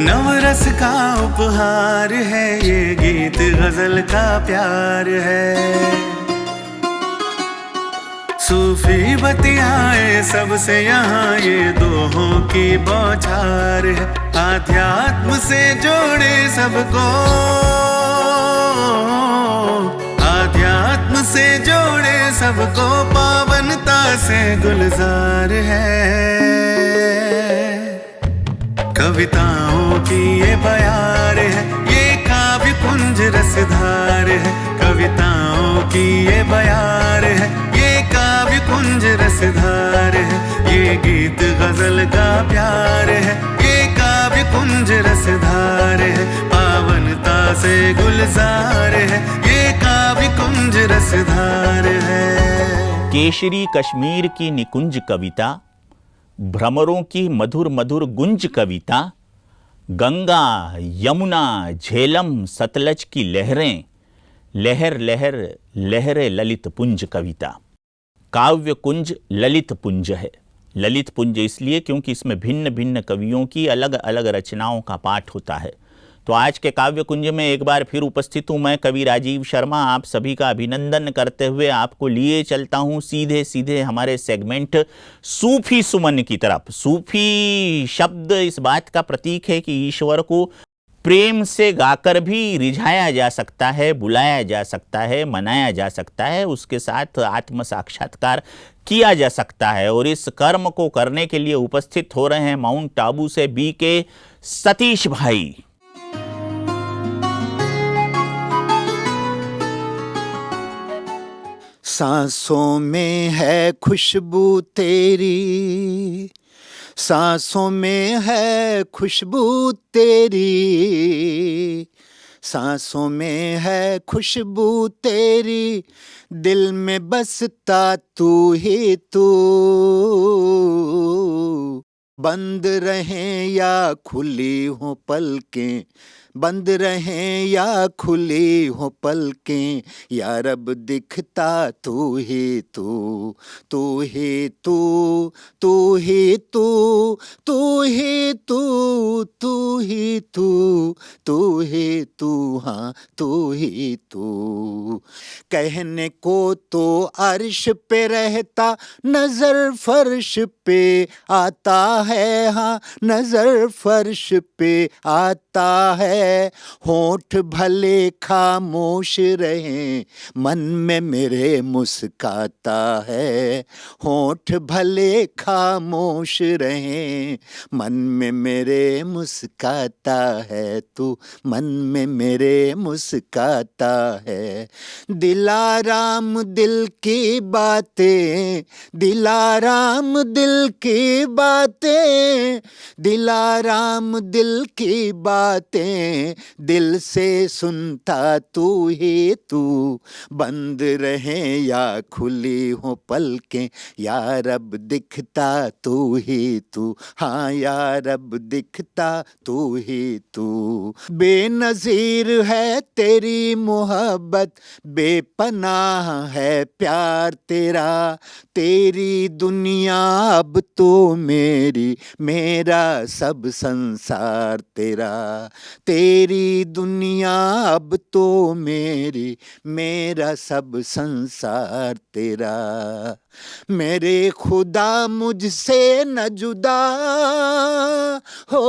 नवरस का उपहार है ये गीत, गजल का प्यार है। सूफी बतियाए सबसे यहाँ ये दोहों की बौछार है। आध्यात्म से जोड़े सबको, आध्यात्म से जोड़े सबको, पावनता से गुलजार है। कविताओं की ये बयार है, ये काव्य कुंज रसधार है। कविताओं की ये बयार है, ये काव्य कुंज रसधार है। ये गीत गजल का प्यार है, ये काव्य कुंज रसधार है। पावनता से गुलजार है, ये काव्य कुंज रसधार है। केशरी कश्मीर की निकुंज कविता, भ्रमरों की मधुर मधुर गुंज कविता, गंगा यमुना झेलम सतलज की लहरें, लहर लहर लहरे ललित पुंज कविता। काव्य कुंज ललित पुंज है। ललित पुंज इसलिए क्योंकि इसमें भिन्न भिन्न कवियों की अलग अलग रचनाओं का पाठ होता है। तो आज के काव्य कुंज में एक बार फिर उपस्थित हूँ मैं, कवि राजीव शर्मा। आप सभी का अभिनंदन करते हुए आपको लिए चलता हूँ सीधे सीधे हमारे सेगमेंट सूफी सुमन की तरफ। सूफी शब्द इस बात का प्रतीक है कि ईश्वर को प्रेम से गाकर भी रिझाया जा सकता है, बुलाया जा सकता है, मनाया जा सकता है, उसके साथ आत्म साक्षात्कार किया जा सकता है। और इस कर्म को करने के लिए उपस्थित हो रहे हैं माउंट आबू से BK सतीश भाई। सांसों में है खुशबू तेरी, सांसों में है खुशबू तेरी, सांसों में है खुशबू तेरी, दिल में बसता तू ही तू। बंद रहें या खुली हो पलकें, बंद रहें या खुली हो पलकें, या रब दिखता तू ही तू, तू ही तू, तू ही तू, तू ही तू, तू ही तू, तू ही तू, हाँ तू ही तू। कहने को तो अर्श पे रहता, नजर फर्श पे आता है, हाँ नजर फर्श पे आता है। होठ भले खामोश रहे, मन में मेरे मुस्काता है। होठ भले खामोश रहे, मन में मेरे मुस्काता है। तू मन में मेरे मुस्काता है। दिलाराम दिल की बातें, दिलाराम दिल की बातें, दिलाराम दिल की बातें, दिल से सुनता तू ही तू। बंद रहें या खुली हो पलकें, या रब दिखता तू ही तू, हाँ या रब दिखता तू ही तू। बेनज़ीर है तेरी मोहब्बत, बेपनाह है प्यार तेरा। तेरी दुनिया अब तो मेरी, मेरा सब संसार तेरा। तेरी दुनिया अब तो मेरी, मेरा सब संसार तेरा। मेरे खुदा मुझसे न जुदा हो,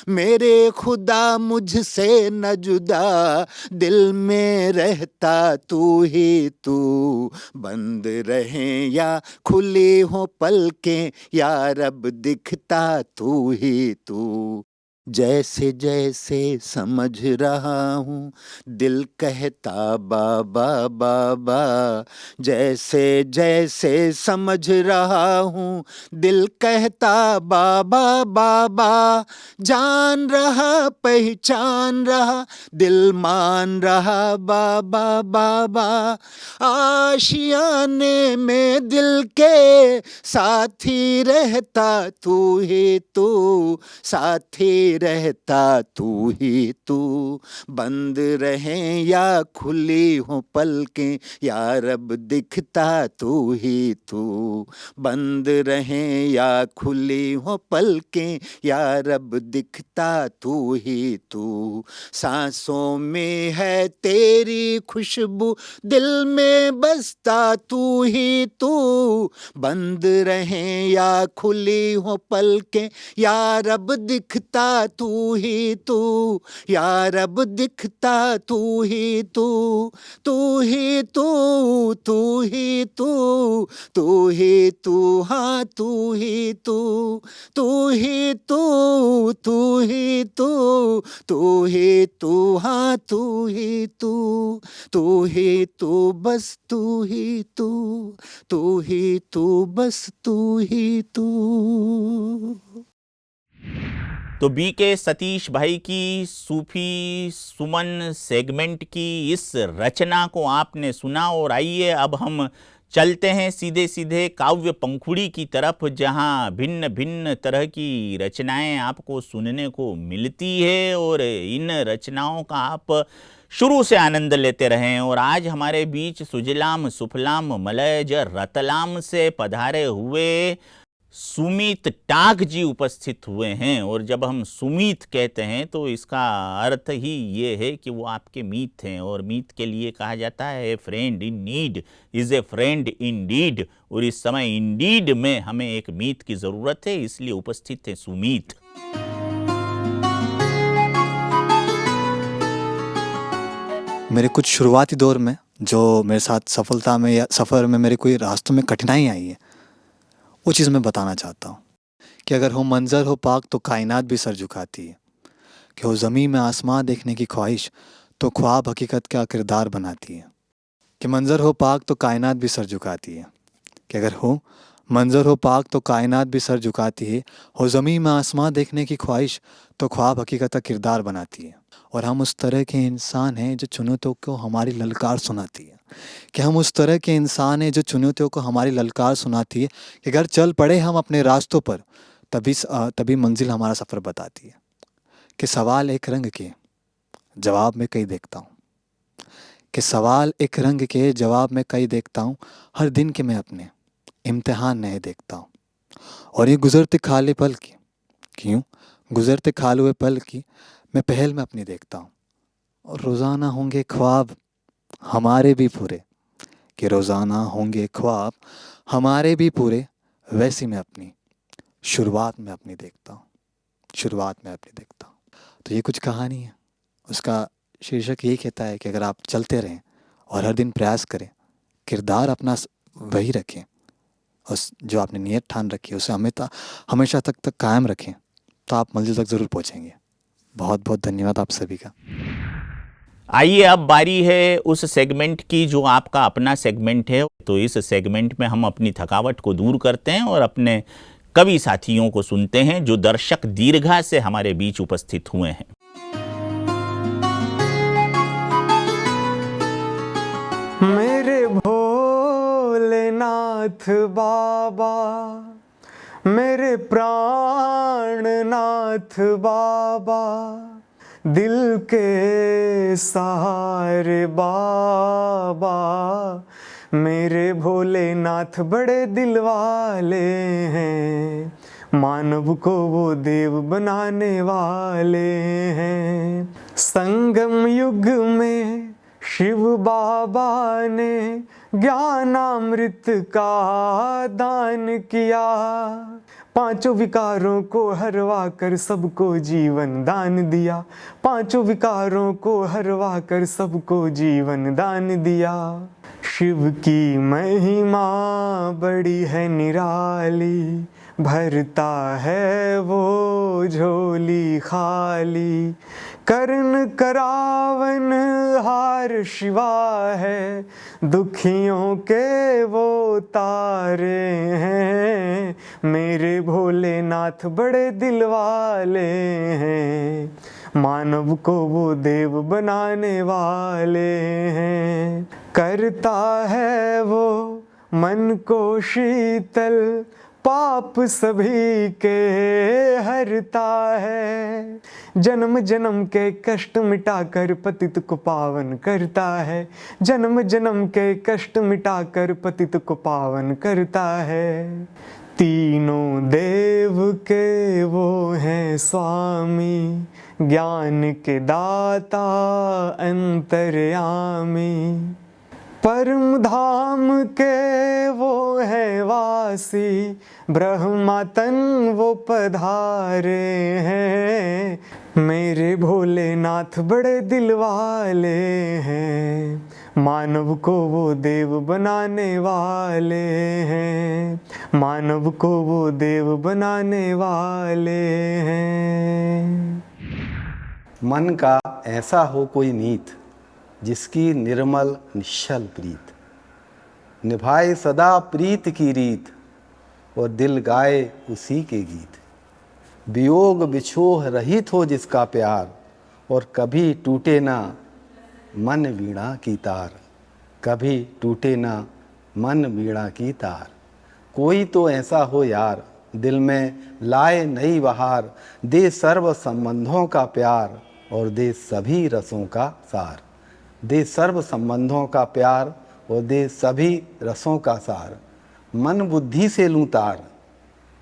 मेरे खुदा मुझसे न जुदा, दिल में रहता तू ही तू। बंद रहें या खुली हो पलकें, या रब दिखता तू ही तू। जैसे जैसे समझ रहा हूँ, दिल कहता बाबा बाबा। जैसे जैसे समझ रहा हूँ, दिल कहता बाबा बाबा। जान रहा पहचान रहा, दिल मान रहा बाबा बाबा। आशियाने में दिल के साथी रहता तू ही तू, साथी रहता तू ही तू, बंद रहें या खुली हो पलकें, या रब दिखता तू ही तू, बंद रहें या खुली हो पलकें, या रब दिखता तू ही तू। सांसों में है तेरी खुशबू, दिल में बसता तू ही तू, बंद रहें या खुली हो पलकें, या रब दिखता तू ही तू, या रब दिखता तू ही तू, तू ही तू, तू ही तू, तू ही तू, हाँ तू ही तू, तू ही तू, तू ही तू, तू ही तू, हाँ तू ही तू, तू ही तू, बस तू ही तू, तू ही तू, बस तू ही तू। तो बी के सतीश भाई की सूफी सुमन सेगमेंट की इस रचना को आपने सुना, और आइए अब हम चलते हैं सीधे सीधे काव्य पंखुड़ी की तरफ, जहां भिन्न भिन्न तरह की रचनाएं आपको सुनने को मिलती है, और इन रचनाओं का आप शुरू से आनंद लेते रहें। और आज हमारे बीच सुजलाम सुफलाम मलयज रतलाम से पधारे हुए सुमित टाक जी उपस्थित हुए हैं। और जब हम सुमित कहते हैं तो इसका अर्थ ही ये है कि वो आपके मीत हैं, और मीत के लिए कहा जाता है a friend in need is a friend in deed. और इस समय इंडीड में हमें एक मीत की ज़रूरत है, इसलिए उपस्थित है सुमित। मेरे कुछ शुरुआती दौर में जो मेरे साथ सफलता में या सफ़र में मेरे कोई रास्तों में कठिनाई आई है, वो चीज़ मैं बताना चाहता हूँ कि अगर हो मंज़र हो पाक तो कायनात भी सर झुकाती है, कि हो ज़मीं में आसमां देखने की ख्वाहिश तो ख्वाब हकीकत का किरदार बनाती है। कि मंज़र हो पाक तो कायनात भी सर झुकाती है, कि अगर हो मंज़र हो पाक तो कायनात भी सर झुकाती है, हो ज़मीं में आसमां देखने की ख्वाहिश तो ख्वाब हकीकत का किरदार बनाती है। और हम उस तरह के इंसान हैं जो चुनौतियों को हमारी ललकार सुनाती है, कि हम उस तरह के इंसान हैं जो चुनौतियों को हमारी ललकार सुनाती है, कि अगर चल पड़े हम अपने रास्तों पर तभी मंजिल हमारा सफ़र बताती है। कि सवाल एक रंग के जवाब में कई देखता हूँ, कि सवाल एक रंग के जवाब में कई देखता हूँ, हर दिन के मैं अपने इम्तिहान नए देखता हूँ। और ये गुज़रते खाली पल की, क्यों गुज़रते खाले हुए पल की मैं पहल में अपनी देखता हूँ। और रोज़ाना होंगे ख्वाब हमारे भी पूरे, कि रोज़ाना होंगे ख्वाब हमारे भी पूरे, वैसी मैं अपनी शुरुआत में अपनी देखता हूँ, शुरुआत में अपनी देखता हूँ। तो ये कुछ कहानी है, उसका शीर्षक यही कहता है कि अगर आप चलते रहें और हर दिन प्रयास करें, किरदार अपना वही रखें, उस जो आपने नियत ठान रखी है उसे हमेशा तक कायम रखें, तो आप मंजिल तक ज़रूर पहुँचेंगे। बहुत बहुत धन्यवाद आप सभी का। आइए अब बारी है उस सेगमेंट की जो आपका अपना सेगमेंट है। तो इस सेगमेंट में हम अपनी थकावट को दूर करते हैं और अपने कवि साथियों को सुनते हैं जो दर्शक दीर्घा से हमारे बीच उपस्थित हुए हैं। मेरे भोलेनाथ बाबा, मेरे प्राणनाथ बाबा, दिल के सहारे बाबा, मेरे भोलेनाथ बड़े दिल वाले हैं, मानव को वो देव बनाने वाले हैं। संगम युग में शिव बाबा ने ज्ञानामृत का दान किया, पांचों विकारों को हरवा कर सबको जीवन दान दिया, पांचों विकारों को हरवा कर सबको जीवन दान दिया। शिव की महिमा बड़ी है निराली, भरता है वो झोली खाली, कर्ण करावन हार शिवा है, दुखियों के वो तारे हैं, मेरे भोलेनाथ बड़े दिल वाले हैं, मानव को वो देव बनाने वाले हैं। करता है वो मन को शीतल, पाप सभी के हरता है, जन्म जन्म के कष्ट मिटाकर पतित को पावन करता है, जन्म जन्म के कष्ट मिटाकर पतित को पावन करता है। तीनों देव के वो हैं स्वामी, ज्ञान के दाता अंतर्यामी, परम धाम के वो है वासी, ब्रह्मातन वो पधारे हैं, मेरे भोलेनाथ बड़े दिल वाले हैं, मानव को वो देव बनाने वाले हैं, मानव को वो देव बनाने वाले हैं। मन का ऐसा हो कोई नीत, जिसकी निर्मल निश्चल प्रीत, निभाए सदा प्रीत की रीत, और दिल गाए उसी के गीत। वियोग बिछोह रहित हो जिसका प्यार, और कभी टूटे ना मन वीणा की तार, कभी टूटे ना मन वीणा की तार। कोई तो ऐसा हो यार, दिल में लाए नई बहार, दे सर्व संबंधों का प्यार, और दे सभी रसों का सार, दे सर्व संबंधों का प्यार, और दे सभी रसों का सार। मन बुद्धि से लूँ तार,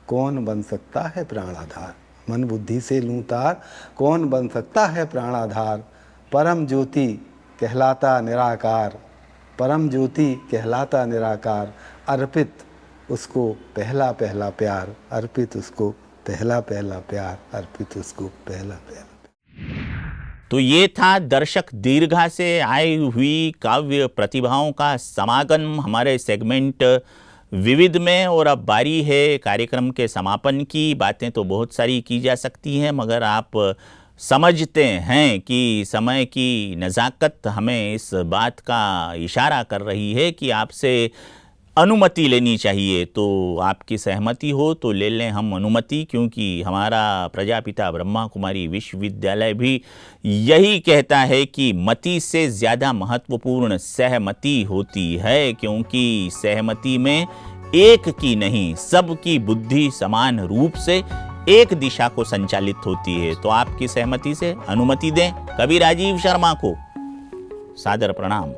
कौन बन सकता है प्राणाधार, मन बुद्धि से लूँ तार, कौन बन सकता है प्राणाधार। परम ज्योति कहलाता निराकार, परम ज्योति कहलाता निराकार, अर्पित उसको पहला पहला प्यार, अर्पित उसको पहला पहला प्यार, अर्पित उसको पहला पहला। तो ये था दर्शक दीर्घा से आई हुई काव्य प्रतिभाओं का समागम हमारे सेगमेंट विविध में। और अब बारी है कार्यक्रम के समापन की। बातें तो बहुत सारी की जा सकती हैं, मगर आप समझते हैं कि समय की नज़ाकत हमें इस बात का इशारा कर रही है कि आपसे अनुमति लेनी चाहिए। तो आपकी सहमति हो तो ले लें हम अनुमति, क्योंकि हमारा प्रजापिता ब्रह्मा कुमारी विश्वविद्यालय भी यही कहता है कि मति से ज़्यादा महत्वपूर्ण सहमति होती है, क्योंकि सहमति में एक की नहीं सबकी बुद्धि समान रूप से एक दिशा को संचालित होती है। तो आपकी सहमति से अनुमति दें। कवि राजीव शर्मा को सादर प्रणाम।